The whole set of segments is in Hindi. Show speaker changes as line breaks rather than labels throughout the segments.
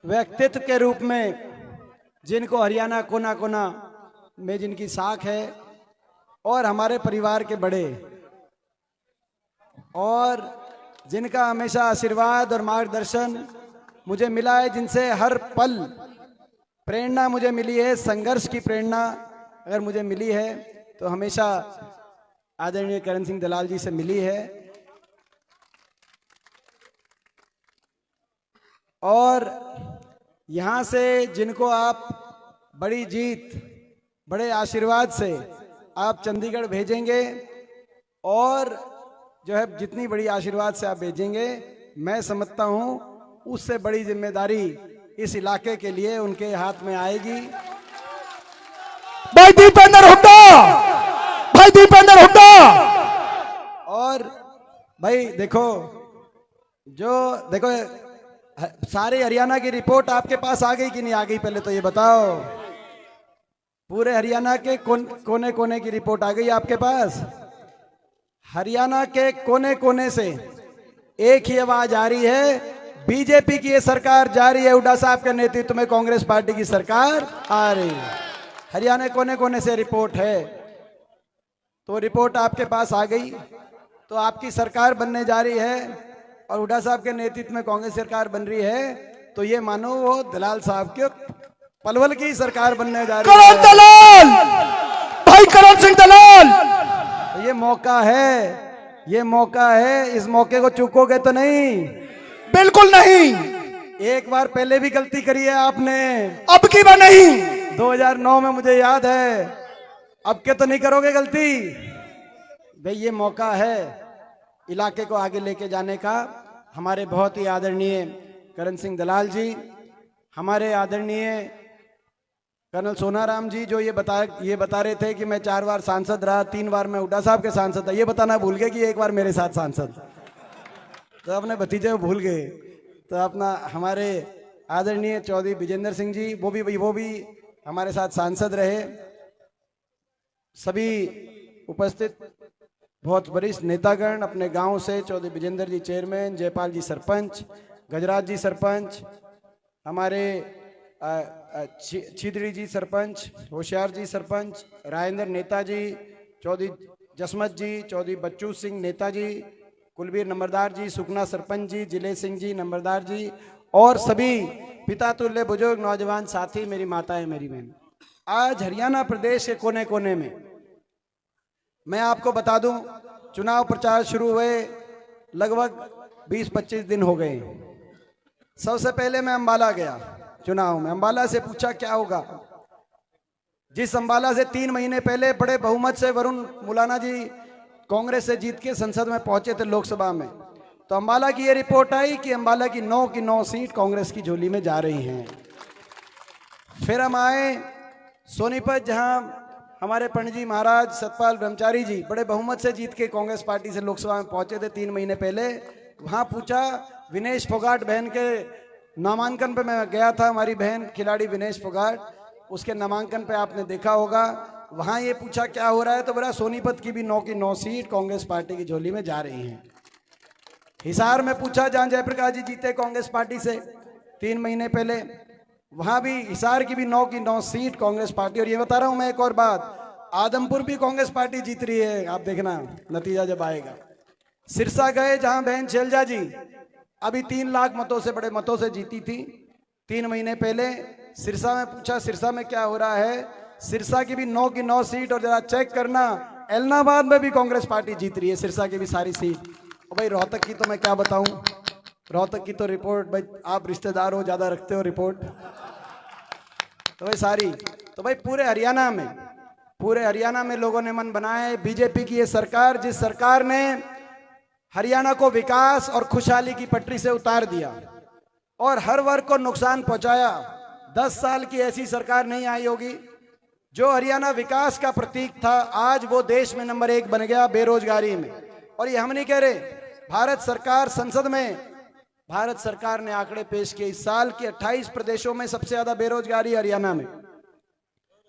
व्यक्तित्व के रूप में जिनको हरियाणा कोना कोना में जिनकी साख है, और हमारे परिवार के बड़े, और जिनका हमेशा आशीर्वाद और मार्गदर्शन मुझे मिला है, जिनसे हर पल प्रेरणा मुझे मिली है, संघर्ष की प्रेरणा अगर मुझे मिली है तो हमेशा आदरणीय करण सिंह दलाल जी से मिली है। और यहाँ से जिनको आप बड़ी जीत, बड़े आशीर्वाद से आप चंडीगढ़ भेजेंगे, और जो है जितनी बड़ी आशीर्वाद से आप भेजेंगे, मैं समझता हूँ उससे बड़ी जिम्मेदारी इस इलाके के लिए उनके हाथ में आएगी।
भाई दीपेंद्र हुड्डा, भाई दीपेंद्र हुड्डा।
और भाई देखो, देखो सारे हरियाणा की रिपोर्ट आपके पास आ गई कि नहीं आ गई, पहले तो ये बताओ। पूरे हरियाणा के कोने कोने की रिपोर्ट आ गई आपके पास। हरियाणा के कोने कोने से एक ही आवाज आ रही है, बीजेपी की ये सरकार जा रही है, हुड्डा साहब के नेतृत्व में कांग्रेस पार्टी की सरकार आ रही है। हरियाणा कोने कोने से रिपोर्ट है, तो रिपोर्ट आपके पास आ गई। तो आपकी सरकार बनने जा रही है और हुड्डा साहब के नेतृत्व में कांग्रेस सरकार बन रही है, तो ये मानो वो दलाल साहब के पलवल की सरकार बनने जा रही है।
करण दलाल, भाई करण सिंह दलाल।
तो ये मौका है, ये मौका है, इस मौके को चूकोगे तो नहीं।
बिल्कुल नहीं।
एक बार पहले भी गलती करी है आपने,
अब की बार नहीं।
2009 में मुझे याद है, अब के तो नहीं करोगे गलती। भाई ये मौका है इलाके को आगे लेके जाने का। हमारे बहुत ही आदरणीय करण सिंह दलाल जी, हमारे आदरणीय कर्नल सोनाराम जी, जो ये बता रहे थे कि मैं 4 बार सांसद रहा, 3 बार मैं हुड्डा साहब के सांसद था, ये बताना भूल गए कि 1 बार मेरे साथ सांसद। तो अपने भतीजे भूल गए। तो अपना हमारे आदरणीय चौधरी विजेंद्र सिंह जी, वो भी हमारे साथ सांसद रहे। सभी उपस्थित बहुत वरिष्ठ नेतागण अपने गांव से, चौधरी विजेंद्र जी चेयरमैन, जयपाल जी सरपंच, गजराज जी सरपंच, हमारे छिदड़ी जी सरपंच, होशियार जी सरपंच, राजेंद्र नेताजी, चौधरी जसमत जी, चौधरी बच्चू सिंह नेताजी, कुलबीर नंबरदार जी, सुखना सरपंच जी, जिले सिंह जी नंबरदार जी, और सभी पिता तुल्य बुजुर्ग नौजवान साथी, मेरी माताएं, मेरी बहन। आज हरियाणा प्रदेश के कोने कोने में मैं आपको बता दूं, चुनाव प्रचार शुरू हुए लगभग 20-25 दिन हो गए। सबसे पहले मैं अंबाला गया चुनाव में, अंबाला से पूछा क्या होगा। जिस अंबाला से 3 महीने पहले बड़े बहुमत से वरुण मुलाना जी कांग्रेस से जीत के संसद में पहुंचे थे लोकसभा में, तो अंबाला की ये रिपोर्ट आई कि अंबाला की 9 की 9 सीट कांग्रेस की झोली में जा रही हैं। फिर हम आए सोनीपत, जहां हमारे पंडित जी महाराज सतपाल ब्रह्मचारी जी बड़े बहुमत से जीत के कांग्रेस पार्टी से लोकसभा में पहुंचे थे 3 महीने पहले। वहां पूछा, विनेश फोगाट बहन के नामांकन पे मैं गया था, हमारी बहन खिलाड़ी विनेश फोगाट, उसके नामांकन पे आपने देखा होगा। वहां ये पूछा क्या हो रहा है, तो बोला सोनीपत की भी 9 की 9 सीट कांग्रेस पार्टी की झोली में जा रही हैं। हिसार में पूछा, जहां जयप्रकाश जी जीते कांग्रेस पार्टी से 3 महीने पहले, वहां भी हिसार की भी 9 की 9 सीट कांग्रेस पार्टी। और ये बता रहा हूं मैं एक और बात, आदमपुर भी कांग्रेस पार्टी जीत रही है, आप देखना नतीजा जब आएगा। सिरसा गए, जहां बहन शैलजा जी अभी 3 लाख मतों से, बड़े मतों से जीती थी 3 महीने पहले। सिरसा में पूछा, सिरसा में क्या हो रहा है, सिरसा की भी 9 की 9 सीट। और जरा चेक करना, एलनाबाद में भी कांग्रेस पार्टी जीत रही है, सिरसा की भी सारी सीट। और भाई रोहतक की तो मैं क्या बताऊं, रोहतक की तो रिपोर्ट, भाई आप रिश्तेदार हो, ज्यादा रखते हो रिपोर्ट, तो भाई सारी, तो भाई पूरे हरियाणा में लोगों ने मन बनाया है। बीजेपी की ये सरकार, जिस सरकार ने हरियाणा को विकास और खुशहाली की पटरी से उतार दिया और हर वर्ग को नुकसान पहुंचाया, 10 साल की ऐसी सरकार नहीं आई होगी। जो हरियाणा विकास का प्रतीक था, आज वो देश में नंबर 1 बन गया बेरोजगारी में। और ये हम नहीं कह रहे, भारत सरकार संसद में, भारत सरकार ने आंकड़े पेश किए, इस साल के 28 प्रदेशों में सबसे ज्यादा बेरोजगारी हरियाणा में।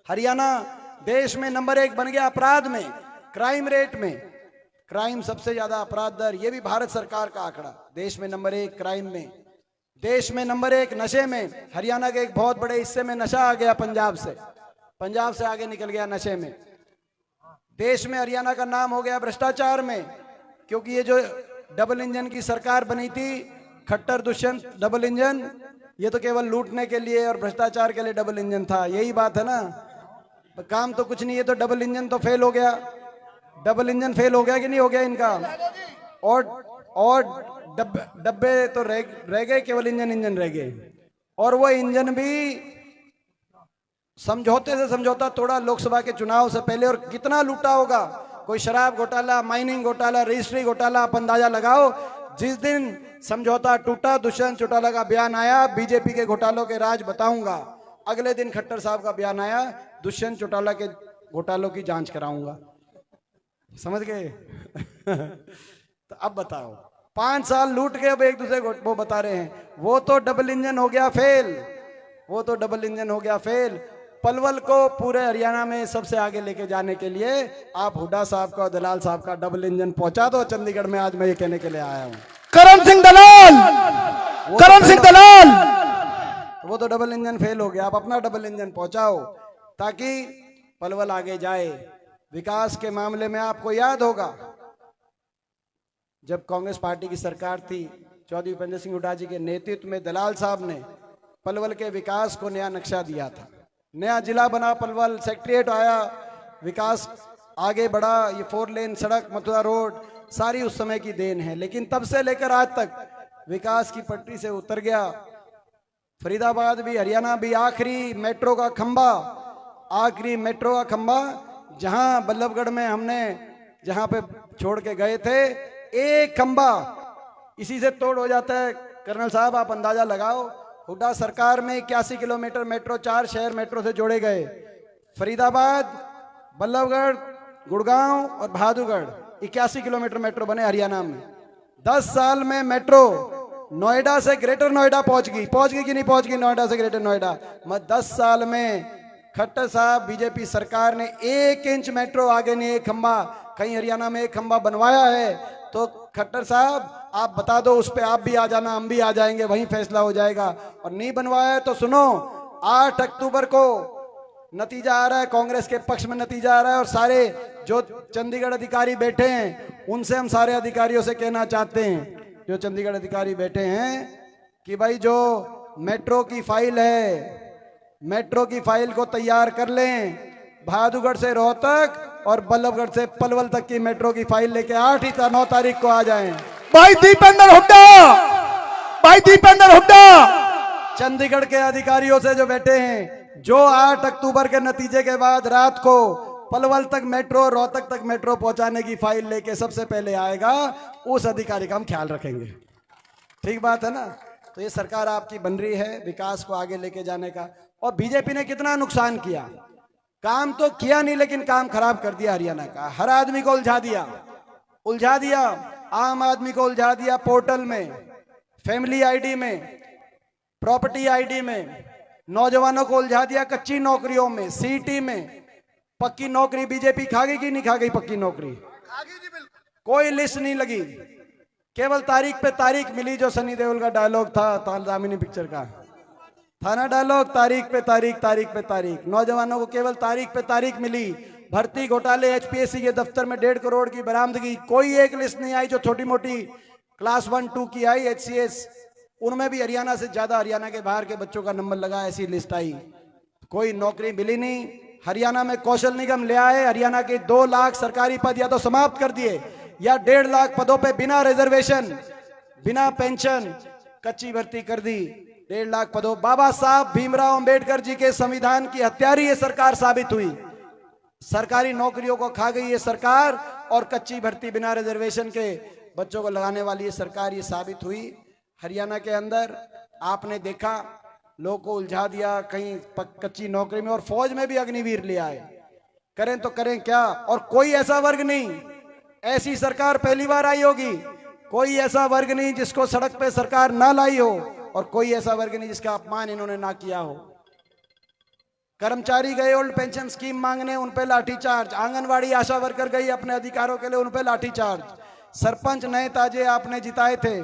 हरियाणा देश में नंबर 1 बन गया अपराध में, क्राइम रेट में, क्राइम सबसे ज्यादा अपराध दर, ये भी भारत सरकार का आंकड़ा, देश में नंबर 1 क्राइम में। देश में नंबर 1 नशे में। हरियाणा के एक बहुत बड़े हिस्से में नशा आ गया पंजाब से आगे निकल गया नशे में। देश में हरियाणा का नाम हो गया भ्रष्टाचार में, क्योंकि ये जो डबल इंजन की सरकार बनी थी, खट्टर दुष्यंत डबल इंजन, ये तो केवल लूटने के लिए और भ्रष्टाचार के लिए डबल इंजन था। यही बात है ना, काम तो कुछ नहीं है। तो डबल इंजन तो फेल हो गया। डबल इंजन फेल हो गया कि नहीं हो गया इनका? और डब्बे तो रह गए, केवल इंजन रह गए। और वो इंजन भी समझौते से समझौता तोड़ा लोकसभा के चुनाव से पहले। और कितना लूटा होगा, कोई शराब घोटाला, माइनिंग घोटाला, रजिस्ट्री घोटाला, आप अंदाजा लगाओ। जिस दिन समझौता टूटा, दुष्यंत चौटाला का बयान आया, बीजेपी के घोटालों के राज बताऊंगा। अगले दिन खट्टर साहब का बयान आया, दुष्यंत चौटाला के घोटालों की जांच कराऊंगा। समझ गए? तो अब बताओ, 5 साल लूट के अब एक दूसरे को वो बता रहे हैं वो तो डबल इंजन हो गया फेल। पलवल को पूरे हरियाणा में सबसे आगे लेके जाने के लिए आप हुड्डा साहब का और दलाल साहब का डबल इंजन पहुंचा दो चंडीगढ़ में। आज मैं ये कहने के लिए आया हूं।
करण सिंह दलाल
वो तो डबल इंजन फेल हो गया, आप अपना डबल इंजन पहुंचाओ ताकि पलवल आगे जाए। विकास के मामले में आपको याद होगा, जब कांग्रेस पार्टी की सरकार थी, चौधरी भूपेंद्र सिंह हुड्डा जी के नेतृत्व में दलाल साहब ने पलवल के विकास को नया नक्शा दिया था। नया जिला बना पलवल, सेक्रेटरीट आया, विकास आगे बढ़ा। ये 4 लेन सड़क, मथुरा रोड, सारी उस समय की देन है। लेकिन तब से लेकर आज तक विकास की पटरी से उतर गया। फरीदाबाद भी, हरियाणा भी, आखिरी मेट्रो का खंबा जहां बल्लभगढ़ में हमने जहां पे छोड़ के गए थे, एक खंबा इसी से तोड़ हो जाता है। कर्नल साहब आप अंदाजा लगाओ, हुड्डा सरकार में 81 किलोमीटर मेट्रो, 4 शहर मेट्रो से जोड़े गए। फरीदाबाद, बल्लभगढ़, गुड़गांव और बहादुरगढ़, 81 किलोमीटर मेट्रो बने हरियाणा में। 10 साल में मेट्रो नोएडा से ग्रेटर नोएडा पहुंच गई कि नहीं पहुंच गई? नोएडा से ग्रेटर नोएडा। 10 साल में खट्टर साहब बीजेपी सरकार ने 1 इंच मेट्रो आगे नहीं, एक खंबा, कहीं हरियाणा में एक खंबा बनवाया है तो खट्टर साहब आप बता दो, उस पर आप भी आ जाना, हम भी आ जाएंगे, वहीं फैसला हो जाएगा। और नहीं बनवाया है तो सुनो, 8 अक्टूबर को नतीजा आ रहा है, कांग्रेस के पक्ष में नतीजा आ रहा है। और सारे जो चंडीगढ़ अधिकारी बैठे हैं, उनसे हम सारे अधिकारियों से कहना चाहते हैं, जो चंडीगढ़ अधिकारी बैठे हैं, कि भाई जो मेट्रो की फाइल है, मेट्रो की फाइल को तैयार कर लें। बहादुरगढ़ से रोहतक और बल्लभगढ़ से पलवल तक की मेट्रो की फाइल लेके 9 तारीख को आ जाएं।
भाई दीपेंद्र हुड्डा
चंडीगढ़ के अधिकारियों से जो बैठे हैं, जो 8 अक्टूबर के नतीजे के बाद रात को पलवल तक मेट्रो, रोहतक तक मेट्रो पहुंचाने की फाइल लेके सबसे पहले आएगा, उस अधिकारी का हम ख्याल रखेंगे। ठीक बात है ना? तो ये सरकार आपकी बन रही है विकास को आगे लेके जाने का। और बीजेपी ने कितना नुकसान किया, काम तो किया नहीं लेकिन काम खराब कर दिया हरियाणा का। हर आदमी को उलझा दिया, आम आदमी को उलझा दिया पोर्टल में, फैमिली आईडी में, प्रॉपर्टी आईडी में, नौजवानों को उलझा दिया कच्ची नौकरियों में, सीटी में। पक्की नौकरी बीजेपी खा गई कि नहीं खा गई? पक्की नौकरी कोई लिस्ट नहीं लगी, केवल तारीख पे तारीख मिली। जो सनी देओल का डायलॉग था दामिनी पिक्चर का, था ना डायलॉग, तारीख पे तारीख। नौजवानों को केवल तारीख पे तारीख मिली। भर्ती घोटाले, एचपीएससी के दफ्तर में 1.5 करोड़ की बरामदगी, कोई एक लिस्ट नहीं आई। जो छोटी मोटी क्लास 1, 2 की आई एचसीएस, उनमें भी हरियाणा से ज्यादा, हरियाणा के बाहर के बच्चों का नंबर लगा, ऐसी लिस्ट आई। कोई नौकरी मिली नहीं। हरियाणा में कौशल निगम ले आए, हरियाणा के 2 लाख सरकारी पद या तो समाप्त कर दिए, या 1.5 लाख पदों पे बिना रिजर्वेशन, बिना पेंशन कच्ची भर्ती कर दी। 1.5 लाख पदों, बाबा साहब भीमराव अंबेडकर जी के संविधान की हत्यारी ये सरकार साबित हुई। सरकारी नौकरियों को खा गई ये सरकार, और कच्ची भर्ती बिना रिजर्वेशन के बच्चों को लगाने वाली ये सरकार, ये साबित हुई। हरियाणा के अंदर आपने देखा, लोगों को उलझा दिया कहीं कच्ची नौकरी में, और फौज में भी अग्निवीर ले आए। करें तो करें क्या? और कोई ऐसा वर्ग नहीं, ऐसी सरकार पहली बार आई होगी, कोई ऐसा वर्ग नहीं जिसको सड़क पे सरकार ना लाई हो, और कोई ऐसा वर्ग नहीं जिसका अपमान इन्होंने ना किया हो। कर्मचारी गए ओल्ड पेंशन स्कीम मांगने, उन पे लाठीचार्ज। आंगनवाड़ी आशा वर्कर गई अपने अधिकारों के लिए, उन पे लाठीचार्ज। सरपंच नए ताजे आपने जिताए थे,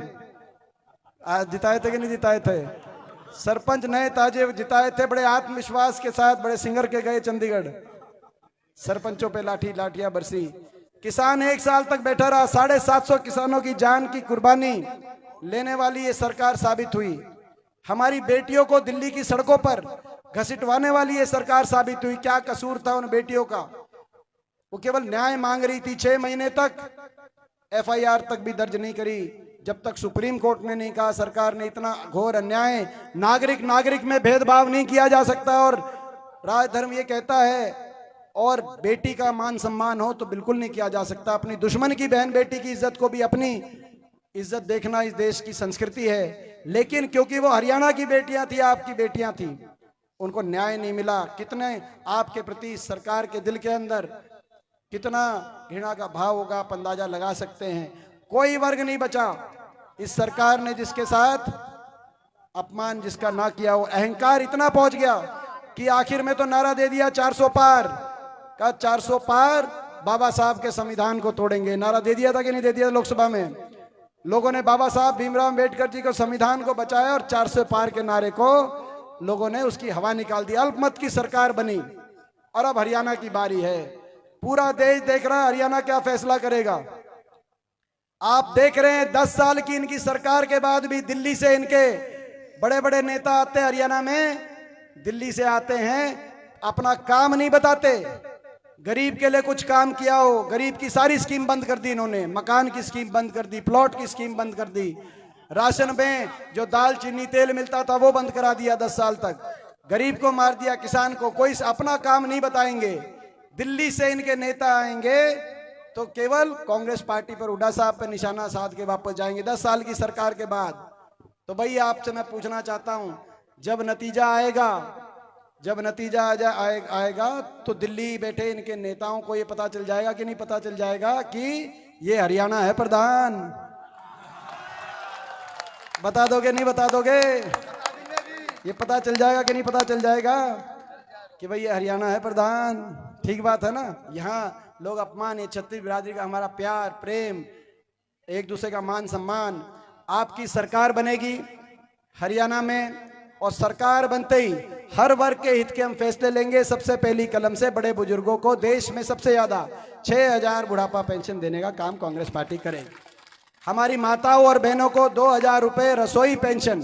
आज जिताए थे कि नहीं जिताए थे? सरपंच नए ताजे जिताए थे, बड़े आत्मविश्वास के साथ, बड़े सिंगर के गए चंडीगढ़। सरपंचों पे लाठियां बरसी। किसान 1 साल तक बैठा रहा। 750 किसानों की जान की कुर्बानी लेने वाली ये सरकार साबित हुई। हमारी बेटियों को दिल्ली की सड़कों पर घसीटवाने वाली ये सरकार साबित हुई। क्या कसूर था उन बेटियों का? वो केवल न्याय मांग रही थी। 6 महीने तक FIR तक भी दर्ज नहीं करी, जब तक सुप्रीम कोर्ट ने नहीं कहा। सरकार ने इतना घोर अन्याय, नागरिक में भेदभाव नहीं किया जा सकता। और राजधर्म ये कहता है, और बेटी का मान सम्मान हो तो बिल्कुल नहीं किया जा सकता। अपनी दुश्मन की बहन बेटी की इज्जत को भी अपनी इज्जत देखना इस देश की संस्कृति है। लेकिन क्योंकि वो हरियाणा की बेटियां थी, आपकी बेटियां थी, उनको न्याय नहीं मिला। कितने आपके प्रति सरकार के दिल के अंदर कितना घृणा का भाव होगा, आप अंदाजा लगा सकते हैं। कोई वर्ग नहीं बचा। इस सरकार ने जिसके साथ अपमान जिसका ना किया, वो अहंकार इतना पहुंच गया कि आखिर में तो नारा दे दिया 400 पार का। 400 पार बाबा साहब के संविधान को तोड़ेंगे, नारा दे दिया था कि नहीं दे दिया? लोकसभा में लोगों ने बाबा साहब भीमराव अंबेडकर जी को संविधान को बचाया, और 400 पार के नारे को लोगों ने उसकी हवा निकाल दी। अल्पमत की सरकार बनी। और अब हरियाणा की बारी है। पूरा देश देख रहा है हरियाणा क्या फैसला करेगा। आप देख रहे हैं 10 साल की इनकी सरकार के बाद भी दिल्ली से इनके बड़े बड़े नेता आते हैं हरियाणा में, दिल्ली से आते हैं, अपना काम नहीं बताते। गरीब के लिए कुछ काम किया हो, गरीब की सारी स्कीम बंद कर दी इन्होंने। मकान की स्कीम बंद कर दी, प्लॉट की स्कीम बंद कर दी, राशन में जो दाल चीनी तेल मिलता था वो बंद करा दिया 10 साल तक। गरीब को मार दिया, किसान को। कोई अपना काम नहीं बताएंगे। दिल्ली से इनके नेता आएंगे तो केवल कांग्रेस पार्टी पर, हुड्डा साहब पर निशाना साध के वापस जाएंगे 10 साल की सरकार के बाद। तो भाई आपसे मैं पूछना चाहता हूं, जब नतीजा आएगा तो दिल्ली बैठे इनके नेताओं को ये पता चल जाएगा कि नहीं पता चल जाएगा कि ये हरियाणा है प्रधान? बता दोगे नहीं बता दोगे? ये पता चल जाएगा कि नहीं पता चल जाएगा कि भाई ये हरियाणा है प्रधान? ठीक बात है ना। यहाँ लोग अपमान, ये छत्तीस बिरादरी का हमारा प्यार प्रेम, एक दूसरे का मान सम्मान। आपकी सरकार बनेगी हरियाणा में, और सरकार बनते ही हर वर्ग के हित के हम फैसले लेंगे। सबसे पहली कलम से बड़े बुजुर्गों को देश में सबसे ज्यादा 6000 बुढ़ापा पेंशन देने का काम कांग्रेस पार्टी करेगी। हमारी माताओं और बहनों को 2000 रुपए रसोई पेंशन,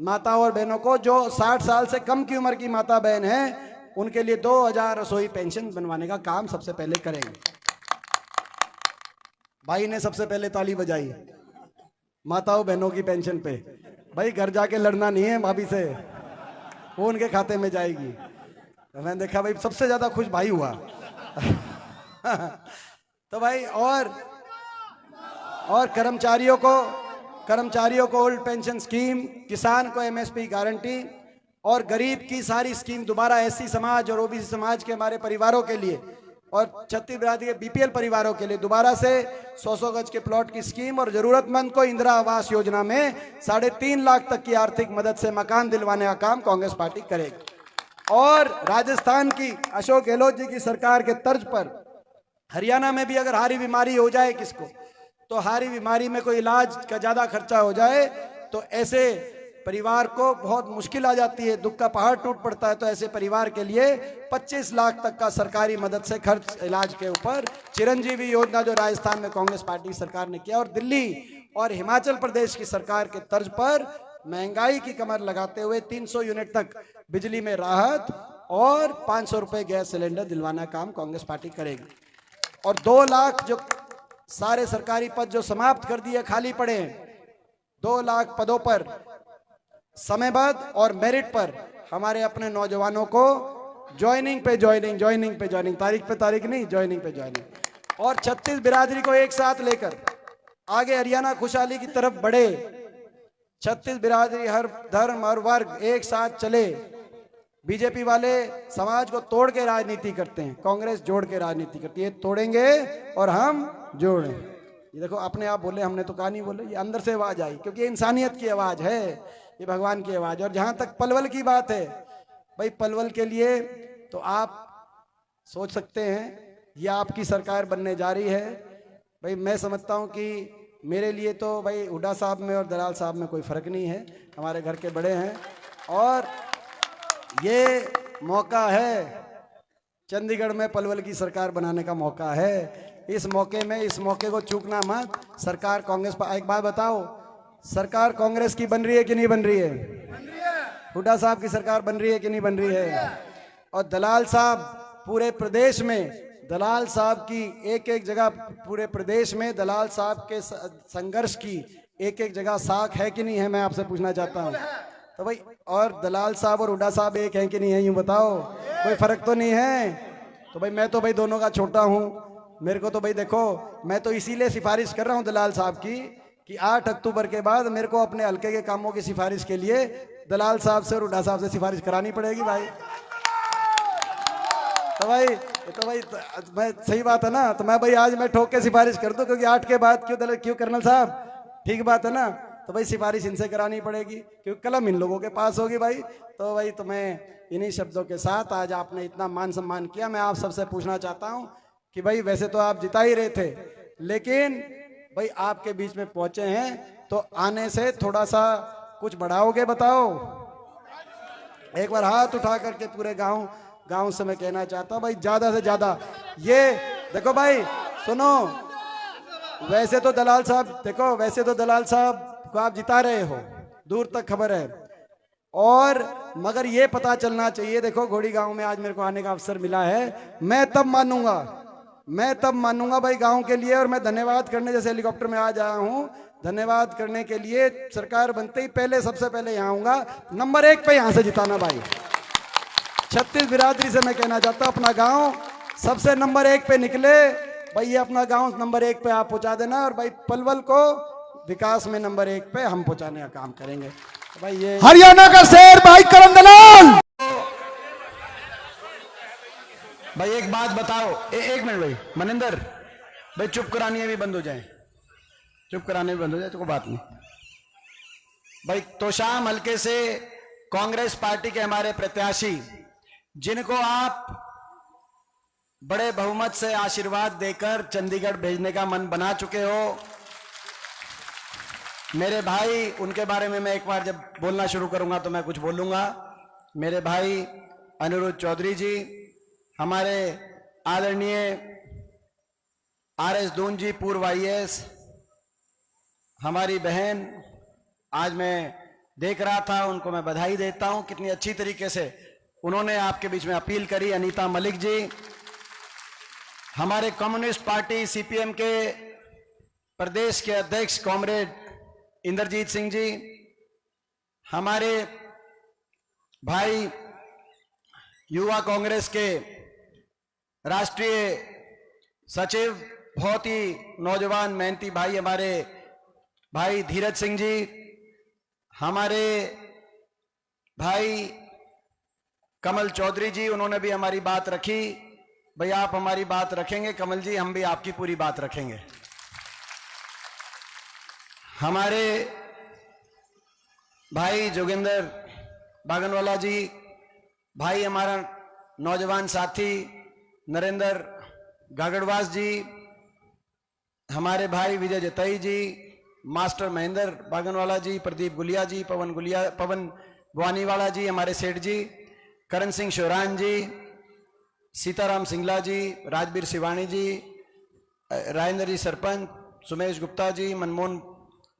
माताओं और बहनों को जो 60 साल से कम की उम्र की माता बहन है, उनके लिए 2000 रसोई पेंशन बनवाने का काम सबसे पहले करेंगे। भाई ने सबसे पहले ताली बजाई माताओं बहनों की पेंशन पे। भाई घर जाके लड़ना नहीं है भाभी से, वो उनके खाते में जाएगी। तो मैंने देखा भाई सबसे ज्यादा खुश भाई हुआ। तो भाई और कर्मचारियों को ओल्ड पेंशन स्कीम, किसान को MSP गारंटी, और गरीब की सारी स्कीम दोबारा SC समाज और OBC समाज के हमारे परिवारों के लिए, और छत्तीस बिरादरी के BPL परिवारों के लिए दोबारा से 100 गज के प्लॉट की स्कीम, और जरूरतमंद को इंदिरा आवास योजना में 3.5 लाख तक की आर्थिक मदद से मकान दिलवाने का काम कांग्रेस पार्टी करेगी। और राजस्थान की अशोक गहलोत जी की सरकार के तर्ज पर हरियाणा में भी अगर हारी बीमारी हो जाए किसको, तो हारी बीमारी में कोई इलाज का ज्यादा खर्चा हो जाए तो ऐसे परिवार को बहुत मुश्किल आ जाती है, दुख का पहाड़ टूट पड़ता है। तो ऐसे परिवार के लिए 25 लाख तक का सरकारी मदद से खर्च इलाज के ऊपर चिरंजीवी योजना जो राजस्थान में कांग्रेस पार्टी सरकार ने किया, और दिल्ली और हिमाचल प्रदेश की सरकार के तर्ज पर महंगाई की कमर लगाते हुए 300 यूनिट तक बिजली में राहत और 500 रुपए गैस सिलेंडर दिलवाना काम कांग्रेस पार्टी करेगी। और 2 लाख जो सारे सरकारी पद जो समाप्त कर दिए, खाली पड़े हैं, 2 लाख पदों पर समयबद्ध और मेरिट पर हमारे अपने नौजवानों को ज्वाइनिंग पे ज्वाइनिंग, तारीख पे तारीख नहीं, ज्वाइनिंग पे ज्वाइनिंग। और छत्तीस बिरादरी को एक साथ लेकर आगे हरियाणा खुशहाली की तरफ बढ़े। छत्तीस बिरादरी, हर धर्म हर वर्ग एक साथ चले। बीजेपी वाले समाज को तोड़ के राजनीति करते हैं, कांग्रेस जोड़ के राजनीति करती है। तोड़ेंगे और हम जोड़ें। ये देखो अपने आप बोले, हमने तो कहा नहीं बोले, ये अंदर से आवाज आई, क्योंकि ये इंसानियत की आवाज है, ये भगवान की आवाज। और जहां तक पलवल की बात है, भाई पलवल के लिए तो आप सोच सकते हैं ये आपकी सरकार बनने जा रही है। भाई मैं समझता हूं कि मेरे लिए तो भाई हुड्डा साहब में और दलाल साहब में कोई फ़र्क नहीं है, हमारे घर के बड़े हैं। और ये मौका है, चंडीगढ़ में पलवल की सरकार बनाने का मौका है। इस मौके को चूकना मत। सरकार कांग्रेस पर, एक बात बताओ, सरकार कांग्रेस की बन रही है कि नहीं बन रही है? हुड्डा साहब की सरकार बन रही है कि नहीं बन रही है? और दलाल साहब पूरे प्रदेश में, दलाल साहब की एक एक जगह, पूरे प्रदेश में दलाल साहब के संघर्ष की एक एक जगह साख है कि नहीं है, मैं आपसे पूछना चाहता हूँ। तो भाई, और दलाल साहब और हुड्डा साहब एक हैं कि नहीं है, यूं बताओ, कोई फर्क तो नहीं है? तो भाई मैं तो भाई दोनों का छोटा हूँ। मेरे को तो भाई देखो, मैं तो इसीलिए सिफारिश कर रहा हूँ दलाल साहब की कि 8 अक्टूबर के बाद मेरे को अपने हल्के के कामों की सिफारिश के लिए दलाल साहब से और हुड्डा साहब से सिफारिश करानी पड़ेगी भाई। तो भाई मैं, सही बात है ना? तो मैं भाई आज मैं ठोक के सिफारिश कर दूं, क्योंकि 8 के बाद क्यों कर्नल साहब, ठीक बात है ना? तो भाई सिफारिश इनसे करानी पड़ेगी, क्योंकि कलम इन लोगों के पास होगी भाई। तो भाई तुम्हें इन्हीं शब्दों के साथ, आज आपने इतना मान सम्मान किया, मैं आप सबसे पूछना चाहता हूं कि भाई वैसे तो आप जिता ही रहे थे, लेकिन भाई आपके बीच में पहुंचे हैं, तो आने से थोड़ा सा कुछ बढ़ाओगे? बताओ, एक बार हाथ उठा करके पूरे गांव से मैं कहना चाहता हूं भाई, ज्यादा से ज्यादा ये देखो भाई, सुनो, वैसे तो दलाल साहब, देखो वैसे तो दलाल साहब को आप जिता रहे हो, दूर तक खबर है, और मगर ये पता चलना चाहिए, देखो घोड़ी गांव में आज मेरे को आने का अवसर मिला है, मैं तब मानूंगा भाई गांव के लिए। और मैं धन्यवाद करने, जैसे हेलीकॉप्टर में आज आया हूं, धन्यवाद करने के लिए सरकार बनते ही पहले, सबसे पहले यहाँ आऊंगा, नंबर 1 पे यहाँ से जिताना भाई। 36 बिरादरी से मैं कहना चाहता हूँ, अपना गांव सबसे नंबर 1 पे निकले भाई, ये अपना गांव नंबर 1 पे आप पहुंचा देना, और भाई पलवल को विकास में नंबर 1 पे हम पहुंचाने का काम करेंगे भाई। ये
हरियाणा का शेर भाई करण दलाल।
भाई एक बात बताओ, एक मिनट भाई, मनिंदर भाई चुप करानी भी बंद हो जाए, चुप कराने भी बंद हो जाए तो कोई बात नहीं भाई। तोशाम हल्के से कांग्रेस पार्टी के हमारे प्रत्याशी, जिनको आप बड़े बहुमत से आशीर्वाद देकर चंडीगढ़ भेजने का मन बना चुके हो, मेरे भाई, उनके बारे में मैं एक बार जब बोलना शुरू करूंगा तो मैं कुछ बोलूंगा। मेरे भाई अनिरुद्ध चौधरी जी, हमारे आदरणीय RS दून जी, पूर्व IAS, हमारी बहन, आज मैं देख रहा था, उनको मैं बधाई देता हूं, कितनी अच्छी तरीके से उन्होंने आपके बीच में अपील करी। अनीता मलिक जी, हमारे कम्युनिस्ट पार्टी CPM के प्रदेश के अध्यक्ष कॉमरेड इंद्रजीत सिंह जी, हमारे भाई युवा कांग्रेस के राष्ट्रीय सचिव, बहुत ही नौजवान मेहनती भाई, हमारे भाई धीरज सिंह जी, हमारे भाई कमल चौधरी जी, उन्होंने भी हमारी बात रखी। भाई आप हमारी बात रखेंगे कमल जी, हम भी आपकी पूरी बात रखेंगे। हमारे भाई जोगिंदर बागनवाला जी, भाई हमारा नौजवान साथी नरेंद्र गागड़वास जी, हमारे भाई विजय जतई जी, मास्टर महेंद्र बागनवाला जी, प्रदीप गुलिया जी, पवन बुआनीवाला जी, हमारे सेठ जी, करण सिंह शोरान जी, सीताराम सिंगला जी, राजबीर सिवानी जी, राजेंद्र जी सरपंच, सुमेश गुप्ता जी, मनमोहन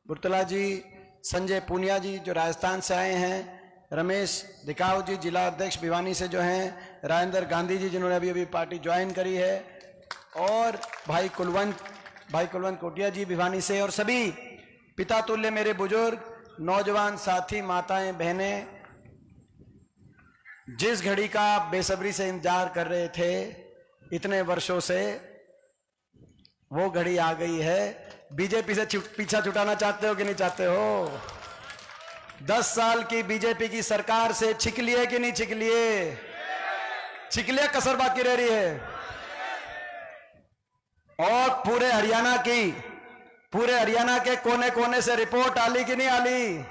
बुर्तला जी, संजय पूनिया जी जो राजस्थान से आए हैं, रमेश दिकाव जी जिला अध्यक्ष भिवानी से जो हैं, राजेंद्र गांधी जी जिन्होंने अभी अभी पार्टी ज्वाइन करी है, और भाई कुलवंत कोटिया जी भिवानी से, और सभी पिता तुल्य मेरे बुजुर्ग, नौजवान साथी, माताएं, बहनें, जिस घड़ी का आप बेसब्री से इंतजार कर रहे थे इतने वर्षों से, वो घड़ी आ गई है। बीजेपी से पीछा छुटाना चाहते हो कि नहीं चाहते हो? 10 साल की बीजेपी की सरकार से छिक लिए कि नहीं छिक लिए? छिक लिया, कसर बाकी रह रही है। और पूरे हरियाणा के कोने कोने से रिपोर्ट आली कि नहीं आली?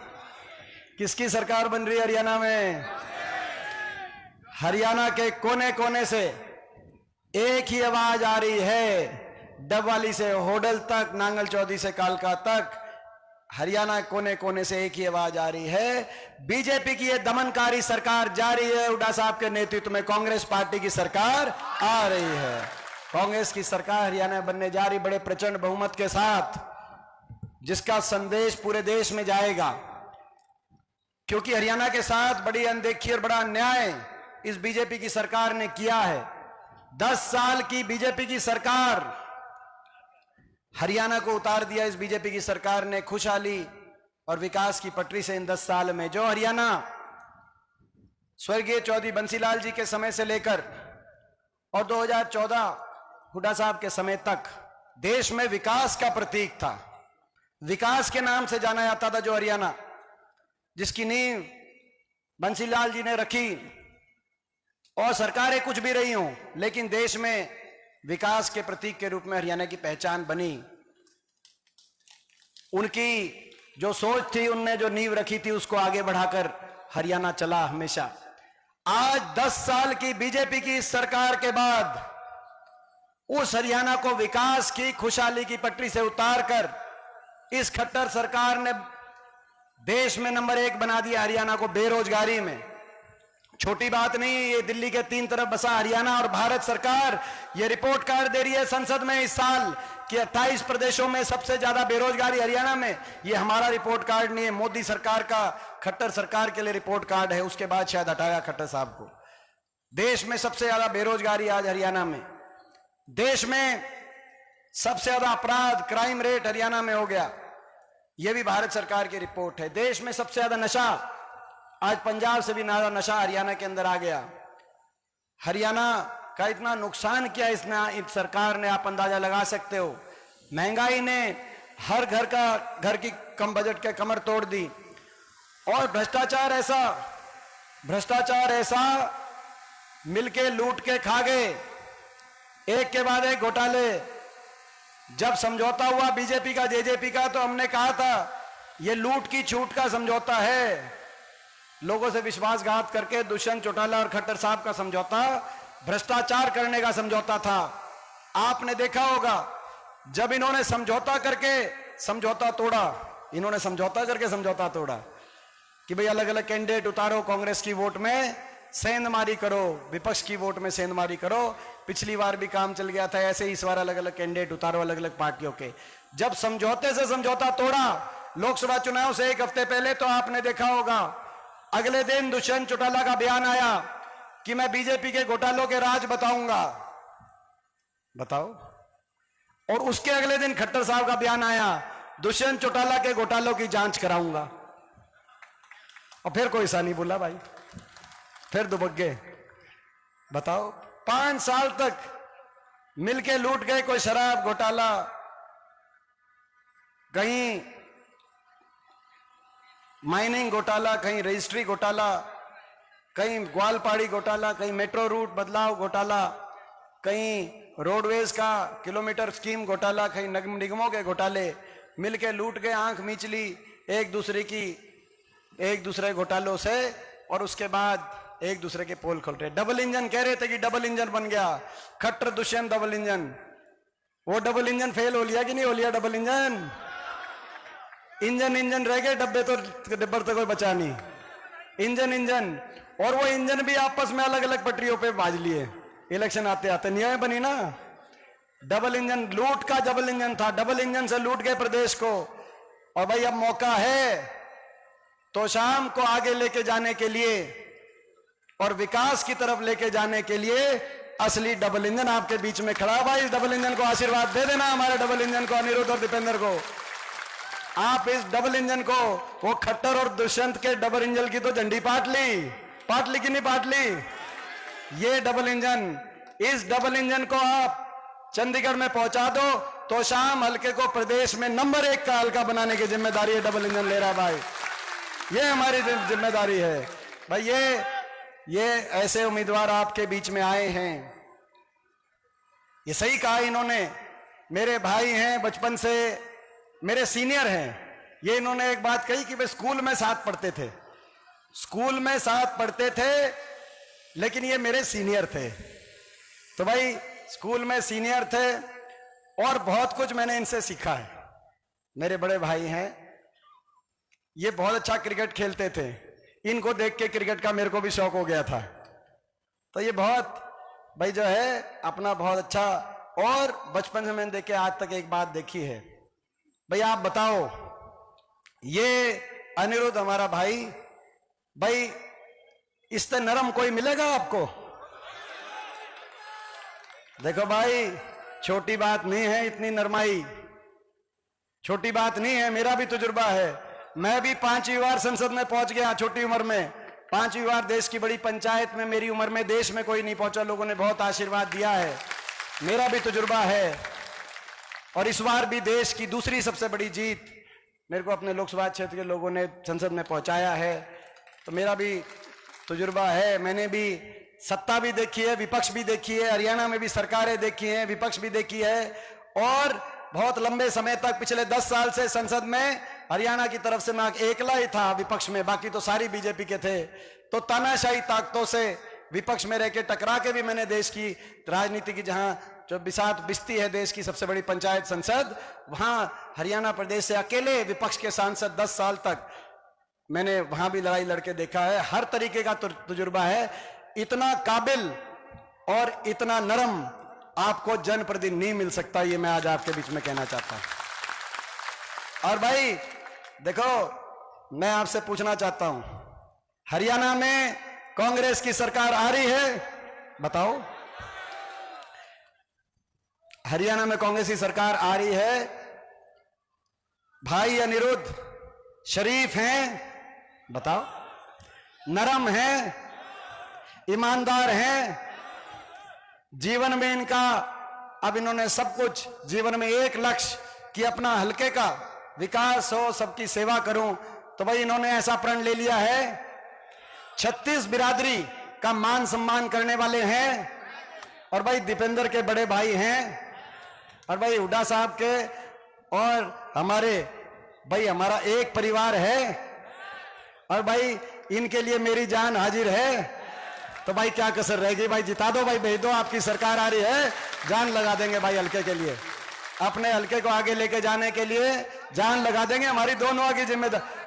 किसकी सरकार बन रही है हरियाणा में? हरियाणा के कोने कोने से एक ही आवाज आ रही है, डबवाली से होडल तक, नांगल चौधरी से कालका तक, हरियाणा कोने कोने से एक ही आवाज आ रही है, बीजेपी की ये दमनकारी सरकार जारी है। हुड्डा साहब के नेतृत्व में कांग्रेस पार्टी की सरकार आ रही है। कांग्रेस की सरकार हरियाणा में बनने जा रही, बड़े प्रचंड बहुमत के साथ, जिसका संदेश पूरे देश में जाएगा। क्योंकि हरियाणा के साथ बड़ी अनदेखी और बड़ा अन्याय इस बीजेपी की सरकार ने किया है। 10 साल की बीजेपी की सरकार, हरियाणा को उतार दिया इस बीजेपी की सरकार ने खुशहाली और विकास की पटरी से इन 10 साल में। जो हरियाणा स्वर्गीय चौधरी बंसीलाल जी के समय से लेकर और 2014 हुड्डा साहब के समय तक देश में विकास का प्रतीक था, विकास के नाम से जाना जाता था, जो हरियाणा, जिसकी नींव बंसीलाल जी ने रखी, और सरकारें कुछ भी रही हों, लेकिन देश में विकास के प्रतीक के रूप में हरियाणा की पहचान बनी। उनकी जो सोच थी, उनने जो नींव रखी थी, उसको आगे बढ़ाकर हरियाणा चला हमेशा। आज 10 साल की बीजेपी की सरकार के बाद उस हरियाणा को विकास की, खुशहाली की पटरी से उतारकर इस खट्टर सरकार ने देश में नंबर 1 बना दिया हरियाणा को बेरोजगारी में। छोटी बात नहीं, ये दिल्ली के 3 तरफ बसा हरियाणा, और भारत सरकार ये रिपोर्ट कार्ड दे रही है संसद में इस साल कि 28 प्रदेशों में सबसे ज्यादा बेरोजगारी हरियाणा में। ये हमारा रिपोर्ट कार्ड नहीं है, मोदी सरकार का, खट्टर सरकार के लिए रिपोर्ट कार्ड है। उसके बाद शायद हटाया खट्टर साहब को। देश में सबसे ज्यादा बेरोजगारी आज हरियाणा में, देश में सबसे ज्यादा अपराध, क्राइम रेट हरियाणा में हो गया, यह भी भारत सरकार की रिपोर्ट है। देश में सबसे ज्यादा नशा, आज पंजाब से भी ज्यादा नशा हरियाणा के अंदर आ गया। हरियाणा का इतना नुकसान किया इस सरकार ने, आप अंदाजा लगा सकते हो। महंगाई ने हर घर की कम बजट के कमर तोड़ दी, और भ्रष्टाचार ऐसा मिलके लूट के खा गए, एक के बाद एक घोटाले। जब समझौता हुआ बीजेपी का जेजेपी का, तो हमने कहा था यह लूट की छूट का समझौता है। लोगों से विश्वासघात करके दुष्यंत चौटाला और खट्टर साहब का समझौता भ्रष्टाचार करने का समझौता था। आपने देखा होगा, जब इन्होंने समझौता करके समझौता तोड़ा, इन्होंने समझौता करके समझौता तोड़ा कि भाई अलग अलग कैंडिडेट उतारो, कांग्रेस की वोट में सेंधमारी करो, विपक्ष की वोट में सेंधमारी करो। पिछली बार भी काम चल गया था ऐसे ही, इस बार अलग अलग कैंडिडेट उतारो अलग अलग पार्टियों के। जब समझौते से समझौता तोड़ा लोकसभा चुनाव से 1 हफ्ते पहले, तो आपने देखा होगा अगले दिन दुष्यंत चौटाला का बयान आया कि मैं बीजेपी के घोटालों के राज बताऊंगा। बताओ। और उसके अगले दिन खट्टर साहब का बयान आया, दुष्यंत चौटाला के घोटालों की जांच कराऊंगा। और फिर कोई सा नहीं बोला भाई, फिर दुबक गए। बताओ, 5 साल तक मिलके लूट गए। कोई शराब घोटाला, कहीं माइनिंग घोटाला, कहीं रजिस्ट्री घोटाला, कहीं ग्वालपाड़ी घोटाला, कहीं मेट्रो रूट बदलाव घोटाला, कहीं रोडवेज का किलोमीटर स्कीम घोटाला, कहीं नगम निगमों के घोटाले। मिलके लूट गए, आंख मीच ली एक दूसरे घोटालों से, और उसके बाद एक दूसरे के पोल खोल रहे। डबल इंजन कह रहे थे कि डबल इंजन बन गया, खट्टर दुष्यंत डबल इंजन। वो डबल इंजन फेल हो लिया कि नहीं हो लिया? डबल इंजन इंजन रह गए, डब्बे तो कोई बचा नहीं। इंजन और वो इंजन भी आपस में अलग अलग पटरियों पे बाज लिए। इलेक्शन आते आते नियम बनी ना, डबल इंजन, लूट का डबल इंजन था। डबल इंजन से लूट गए प्रदेश को। और भाई अब मौका है तो शाम को आगे लेके जाने के लिए और विकास की तरफ लेके जाने के लिए असली डबल इंजन आपके बीच में खड़ा है। भाई इस डबल इंजन को आशीर्वाद दे देना, हमारे डबल इंजन को, अनिरुद्ध और दीपेंद्र को। आप इस डबल इंजन को, वो खट्टर और दुष्यंत के डबल इंजन की तो झंडी पाट ली कि नहीं पाट ली? ये डबल इंजन, इस डबल इंजन को आप चंडीगढ़ में पहुंचा दो तो शाम हल्के को प्रदेश में नंबर 1 का हल्का बनाने की जिम्मेदारी डबल इंजन ले रहा है। भाई ये हमारी जिम्मेदारी है। भाई ये ऐसे उम्मीदवार आपके बीच में आए हैं, ये सही कहा इन्होंने। मेरे भाई हैं, बचपन से मेरे सीनियर हैं। ये इन्होंने एक बात कही कि वे स्कूल में साथ पढ़ते थे, लेकिन ये मेरे सीनियर थे। तो भाई स्कूल में सीनियर थे और बहुत कुछ मैंने इनसे सीखा है। मेरे बड़े भाई हैं, ये बहुत अच्छा क्रिकेट खेलते थे, इनको देख के क्रिकेट का मेरे को भी शौक हो गया था। तो ये बहुत भाई जो है अपना बहुत अच्छा, और बचपन से मैंने देखे आज तक एक बात देखी है भाई, आप बताओ ये अनिरुद्ध हमारा भाई, भाई इससे नरम कोई मिलेगा आपको? देखो भाई, छोटी बात नहीं है इतनी नरमाई, छोटी बात नहीं है। मेरा भी तजुर्बा है, मैं भी 5वीं बार संसद में पहुंच गया छोटी उम्र में, 5वीं बार देश की बड़ी पंचायत में मेरी उम्र में देश में कोई नहीं पहुंचा, लोगों ने बहुत आशीर्वाद दिया है, मेरा भी तजुर्बा है। और इस बार भी देश की दूसरी सबसे बड़ी जीत मेरे को अपने लोकसभा क्षेत्र के लोगों ने संसद में पहुंचाया है, तो मेरा भी तजुर्बा है। मैंने भी सत्ता भी देखी है, विपक्ष भी देखी है, हरियाणा में भी सरकारें देखी हैं, विपक्ष भी देखी है, और बहुत लंबे समय तक पिछले 10 साल से संसद में हरियाणा की तरफ से मैं अकेला ही था विपक्ष में, बाकी तो सारी बीजेपी के थे। तो तानाशाही ताकतों से विपक्ष में रह के टकरा के भी मैंने देश की राजनीति की, जहां जो बिसात बिस्ती है देश की सबसे बड़ी पंचायत संसद, वहां हरियाणा प्रदेश से अकेले विपक्ष के सांसद 10 साल तक मैंने वहां भी लड़ाई लड़के देखा है। हर तरीके का तजुर्बा है। इतना काबिल और इतना नरम आपको जनप्रतिनिधि नहीं मिल सकता, ये मैं आज आपके बीच में कहना चाहता हूं। और भाई देखो, मैं आपसे पूछना चाहता हूं, हरियाणा में कांग्रेस की सरकार आ रही है, बताओ? हरियाणा में कांग्रेस की सरकार आ रही है। भाई अनिरुद्ध शरीफ हैं, बताओ? नरम हैं, ईमानदार हैं, जीवन में इनका, अब इन्होंने सब कुछ जीवन में एक लक्ष्य कि अपना हलके का विकास हो, सबकी सेवा करूं, तो भाई इन्होंने ऐसा प्रण ले लिया है। 36 बिरादरी का मान सम्मान करने वाले हैं, और भाई दीपेंद्र के बड़े भाई हैं, और भाई हुड्डा साहब के, और हमारे भाई हमारा एक परिवार है, और भाई इनके लिए मेरी जान हाजिर है। तो भाई क्या कसर रहेगी? भाई जिता दो, भाई भेज दो, आपकी सरकार आ रही है, जान लगा देंगे भाई हल्के के लिए, अपने हल्के को आगे लेके जाने के लिए जान लगा देंगे। हमारी दोनों की जिम्मेदारी।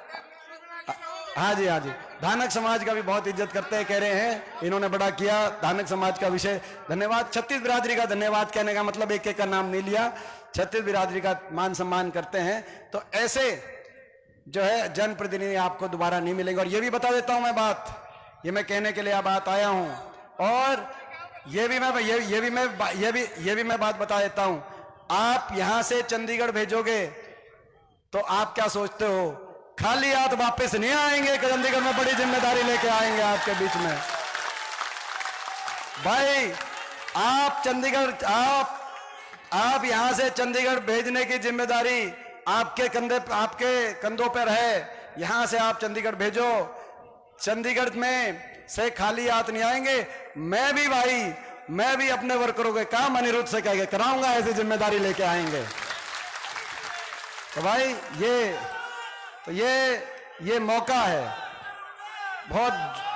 हाँ जी, हाँ जी, धानक समाज का भी बहुत इज्जत करते हैं, कह रहे हैं इन्होंने बड़ा किया धानक समाज का विषय। धन्यवाद। 36 बिरादरी का धन्यवाद कहने का मतलब एक एक का नाम नहीं लिया, 36 बिरादरी का मान सम्मान करते हैं। तो ऐसे जो है जनप्रतिनिधि आपको दोबारा नहीं मिलेंगे। और ये भी बता देता हूं मैं बात, ये मैं कहने के लिए बात आया हूं, और ये भी मैं बात बता देता हूं। आप यहां से चंडीगढ़ भेजोगे तो आप क्या सोचते हो, खाली हाथ वापस नहीं आएंगे? चंडीगढ़ में बड़ी जिम्मेदारी लेके आएंगे आपके बीच में। भाई आप चंडीगढ़, आप यहां से चंडीगढ़ भेजने की जिम्मेदारी आपके कंधों पर है। यहां से आप चंडीगढ़ भेजो, चंडीगढ़ में से खाली हाथ नहीं आएंगे। मैं भी अपने वर्करों के काम अनिरुद्ध से कह के कराऊंगा, ऐसी जिम्मेदारी लेके आएंगे। तो भाई ये मौका है, बहुत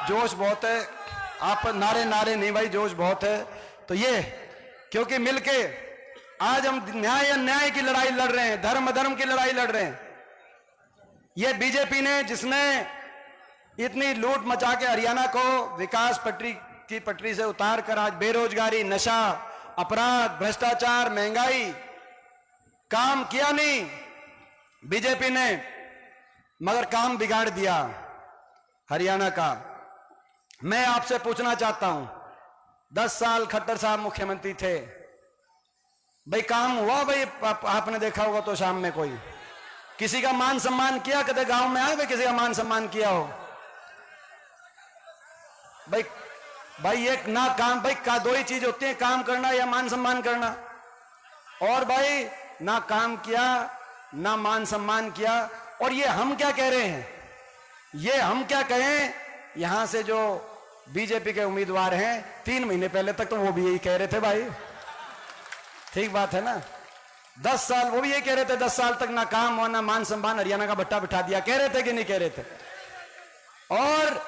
जोश बहुत है। आप नारे नहीं भाई, जोश बहुत है। तो ये क्योंकि मिलके आज हम न्याय की लड़ाई लड़ रहे हैं, धर्म की लड़ाई लड़ रहे हैं। ये बीजेपी ने, जिसने इतनी लूट मचा के हरियाणा को विकास पटरी से उतार कर आज बेरोजगारी, नशा, अपराध, भ्रष्टाचार, महंगाई, काम किया नहीं बीजेपी ने, मगर काम बिगाड़ दिया हरियाणा का। मैं आपसे पूछना चाहता हूं, 10 साल खट्टर साहब मुख्यमंत्री थे, भाई काम हुआ? भाई आपने देखा होगा तो शाम में कोई किसी का मान सम्मान किया? कदे गांव में आए भाई किसी का मान सम्मान किया हो? भाई एक ना काम, भाई का दो ही चीज होती है, काम करना या मान सम्मान करना। और भाई ना काम किया ना मान सम्मान किया। और ये हम क्या कह रहे हैं, ये हम क्या कहें, यहां से जो बीजेपी के उम्मीदवार हैं 3 महीने पहले तक तो वो भी यही कह रहे थे भाई, ठीक बात है ना। 10 साल वो भी यही कह रहे थे, 10 साल तक ना काम और ना मान सम्मान, हरियाणा का भट्टा बिठा दिया। कह रहे थे कि नहीं कह रहे थे? और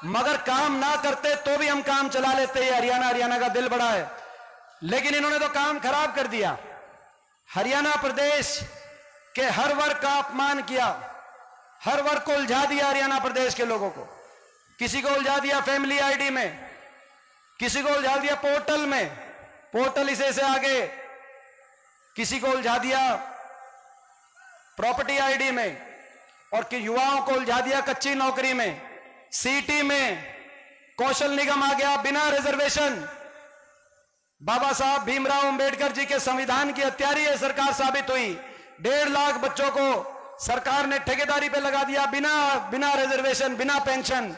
मगर काम ना करते तो भी हम काम चला लेते, ये हरियाणा का दिल बड़ा है। लेकिन इन्होंने तो काम खराब कर दिया। हरियाणा प्रदेश के हर वर्ग का अपमान किया, हर वर्ग को उलझा दिया हरियाणा प्रदेश के लोगों को। किसी को उलझा दिया फैमिली आईडी में, किसी को उलझा दिया पोर्टल में, पोर्टल इसे से आगे, किसी को उलझा दिया प्रॉपर्टी आईडी में, और कि युवाओं को उलझा दिया कच्ची नौकरी में। सीटी में कौशल निगम आ गया बिना रिजर्वेशन। बाबा साहब भीमराव अंबेडकर जी के संविधान की हत्यारी ये सरकार साबित हुई। 1.5 लाख बच्चों को सरकार ने ठेकेदारी पे लगा दिया, बिना रिजर्वेशन, बिना पेंशन,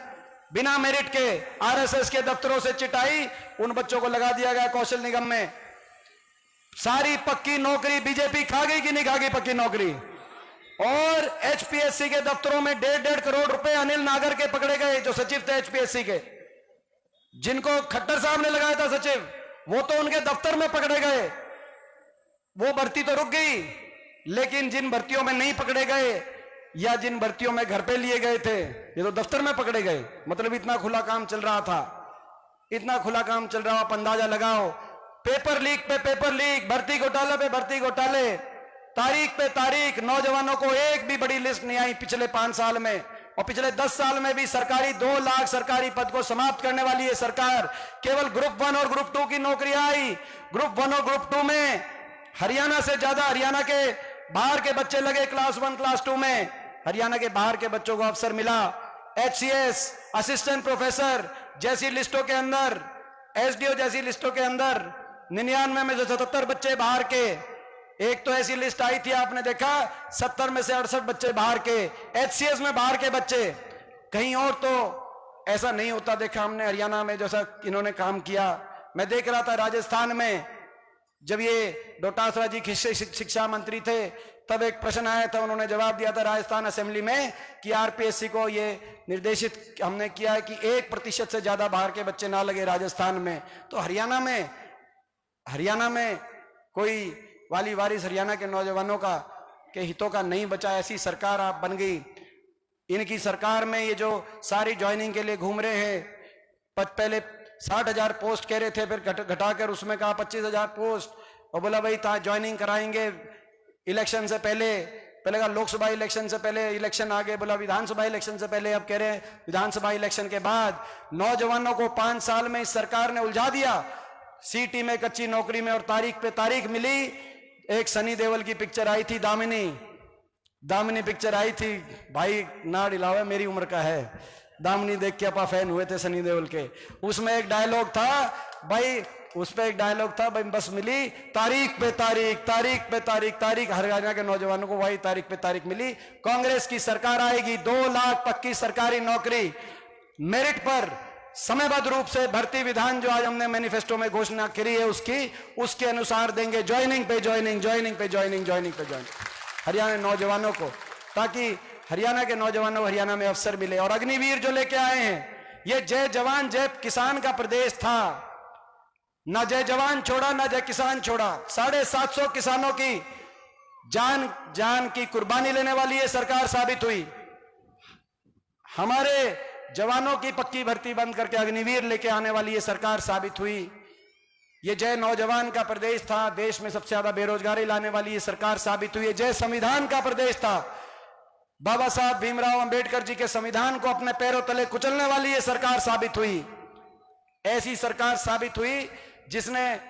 बिना मेरिट के। आरएसएस के दफ्तरों से चिटाई उन बच्चों को लगा दिया गया कौशल निगम में। सारी पक्की नौकरी बीजेपी खा गई कि नहीं खा गई पक्की नौकरी? और एचपीएससी के दफ्तरों में 1.5 करोड़ रुपए अनिल नागर के पकड़े गए, जो सचिव थे एचपीएससी के, जिनको खट्टर साहब ने लगाया था सचिव, वो तो उनके दफ्तर में पकड़े गए। वो भर्ती तो रुक गई, लेकिन जिन भर्तियों में नहीं पकड़े गए या जिन भर्तियों में घर पे लिए गए थे, ये तो दफ्तर में पकड़े गए। मतलब इतना खुला काम चल रहा था, इतना खुला काम चल रहा। आप अंदाजा लगाओ, पेपर लीक पे पेपर लीक, भर्ती घोटाले पे भर्ती घोटाले, तारीख पे तारीख। नौजवानों को एक भी बड़ी लिस्ट नहीं आई पिछले 5 साल में, और पिछले 10 साल में भी सरकारी 2 लाख सरकारी पद को समाप्त करने वाली है सरकार। केवल ग्रुप 1 और ग्रुप 2 की नौकरी आई। ग्रुप 1 और ग्रुप 2 में हरियाणा से ज्यादा हरियाणा के बाहर के बच्चे लगे क्लास 1 क्लास 2 में। हरियाणा के बाहर के बच्चों को अवसर मिला। एचसीएस, असिस्टेंट प्रोफेसर जैसी लिस्टों के अंदर, एसडीओ जैसी लिस्टों के अंदर 99 में से 77 बच्चे बाहर के। एक तो ऐसी लिस्ट आई थी, आपने देखा, 70 में से 68 बच्चे बाहर के, एचसीएस में बाहर के बच्चे। कहीं और तो ऐसा नहीं होता देखा हमने हरियाणा में जैसा इन्होंने काम किया। मैं देख रहा था राजस्थान में, जब ये डोटासरा जी शिक्षा मंत्री थे, तब एक प्रश्न आया था, उन्होंने जवाब दिया था राजस्थान असेंबली में कि आरपीएससी को ये निर्देशित हमने किया है कि 1% से ज्यादा बाहर के बच्चे ना लगे राजस्थान में। तो हरियाणा में कोई वाली वारिस हरियाणा के नौजवानों का के हितों का नहीं बचा। ऐसी सरकार आप बन गई। इनकी सरकार में ये जो सारी ज्वाइनिंग के लिए घूम रहे हैं, पहले 60,000 पोस्ट कह रहे थे, फिर घटाकर उसमें कहा 25,000 पोस्ट, और बोला भाई ज्वाइनिंग कराएंगे इलेक्शन से पहले कहा लोकसभा इलेक्शन से पहले, इलेक्शन आगे बोला विधानसभा इलेक्शन से पहले, अब कह रहे हैं विधानसभा इलेक्शन के बाद। नौजवानों को 5 साल में इस सरकार ने उलझा दिया। सीटी में, कच्ची नौकरी में, और तारीख पे तारीख मिली। एक सनी देओल की पिक्चर आई थी, दामिनी पिक्चर आई थी, भाई ना डिलावे मेरी उम्र का है। दामिनी देख के अपा फैन हुए थे सनी देओल के। उसमें एक डायलॉग था भाई, उस पे एक डायलॉग था भाई, बस मिली तारीख पे तारीख, तारीख पे तारीख, तारीख। हरियाणा के नौजवानों को वही तारीख पे तारीख मिली। कांग्रेस की सरकार आएगी, 2 लाख पक्की सरकारी नौकरी, मेरिट पर समयबद्ध रूप से भर्ती विधान जो आज हमने मैनिफेस्टो में घोषणा करी है उसके अनुसार देंगे। ज्वाइनिंग पे ज्वाइनिंग, ज्वाइनिंग पे ज्वाइनिंग, ज्वाइनिंग पे ज्वाइनिंग हरियाणा नौजवानों को, ताकि हरियाणा के नौजवानों को हरियाणा में अवसर मिले। और अग्निवीर जो लेके आए हैं, ये जय जवान जय किसान का प्रदेश था। ना जय जवान छोड़ा, ना जय किसान छोड़ा। 750 किसानों की जान की कुर्बानी लेने वाली ये सरकार साबित हुई। हमारे जवानों की पक्की भर्ती बंद करके अग्निवीर लेके आने वाली ये सरकार साबित हुई। ये जय नौजवान का प्रदेश था, देश में सबसे ज्यादा बेरोजगारी लाने वाली ये सरकार साबित हुई है। जय संविधान का प्रदेश था, बाबा साहब भीमराव अंबेडकर जी के संविधान को अपने पैरों तले कुचलने वाली ये सरकार साबित हुई। ऐसी सरकार साबित हुई जिसने